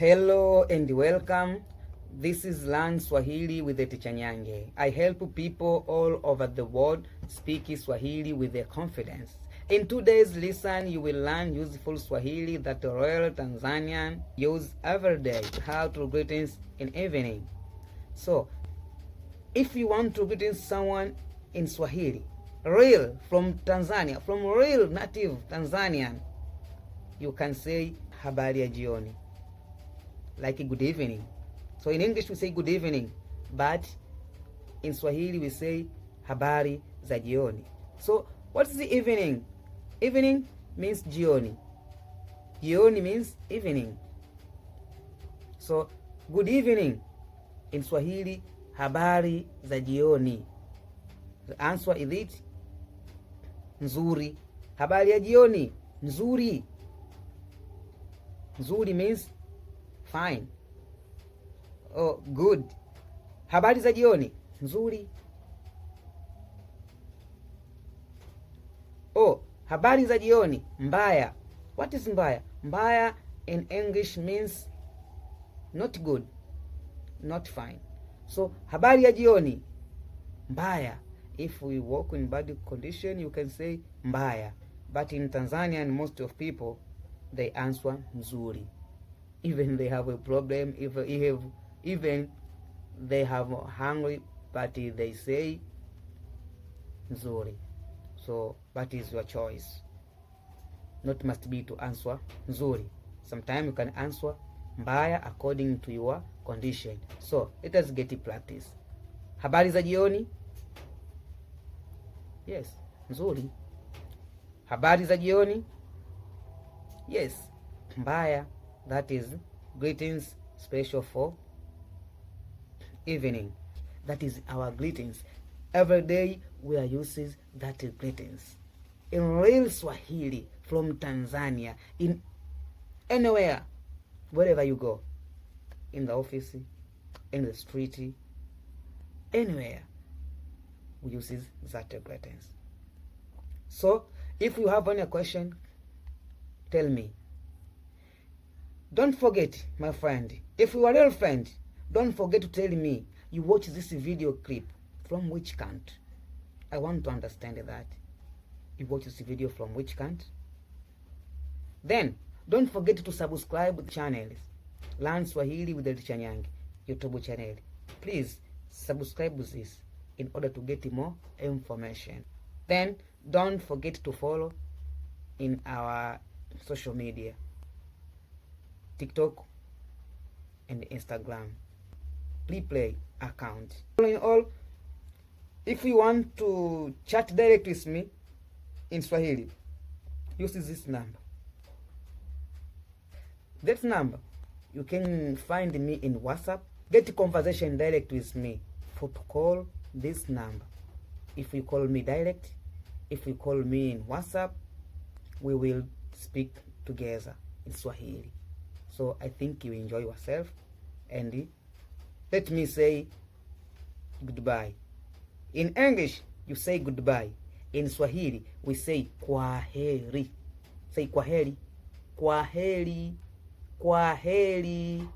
Hello and welcome. This is Learn Swahili with the Teacher Nyange. I help people all over the world speak Swahili with their confidence. In today's lesson, you will learn useful Swahili that real Tanzanian use every day. How to greetings in evening. So, if you want to greet someone in Swahili, real from Tanzania, from real native Tanzanian, you can say habari ya jioni, like good evening. So in English we say good evening, but in Swahili we say habari za jioni. So what is the evening? Evening means jioni. Jioni means evening. So good evening in Swahili, habari za jioni. The answer is it? Nzuri. Habari ya jioni, nzuri. Nzuri means fine. Oh, good. Habari za jioni, nzuri. Oh, habari za jioni, mbaya. What is mbaya? Mbaya in English means not good, not fine. So, habari ya jioni, mbaya. If we work in bad condition, you can say mbaya. But in Tanzania, most of people, they answer nzuri. Even they have a problem, even they have hungry, but they say nzuri. So that is your choice. Not must be to answer nzuri. Sometimes you can answer mbaya according to your condition. So let us get it practice. Habari za jioni? Yes, nzuri. Habari za jioni? Yes, mbaya. That is greetings special for evening. That is our greetings. Every day we are using that greetings. In real Swahili from Tanzania, in anywhere, wherever you go, in the office, in the street, anywhere, we use that greetings. So, if you have any question, tell me. Don't forget, my friend, if you are a real friend, don't forget to tell me you watch this video clip from which country. I want to understand that. You watch this video from which country? Then, don't forget to subscribe to the channels. Learn Swahili with the Teacher Nyange YouTube channel. Please subscribe to this in order to get more information. Then, don't forget to follow in our social media. TikTok and Instagram replay account. All in all, if you want to chat direct with me in Swahili, use this number. That number, you can find me in WhatsApp. Get conversation direct with me for to call this number. If you call me direct, if you call me in WhatsApp, we will speak together in Swahili. So I think you enjoy yourself, and let me say goodbye. In English, you say goodbye. In Swahili, we say kwaheri. Say kwaheri. Kwaheri. Kwaheri.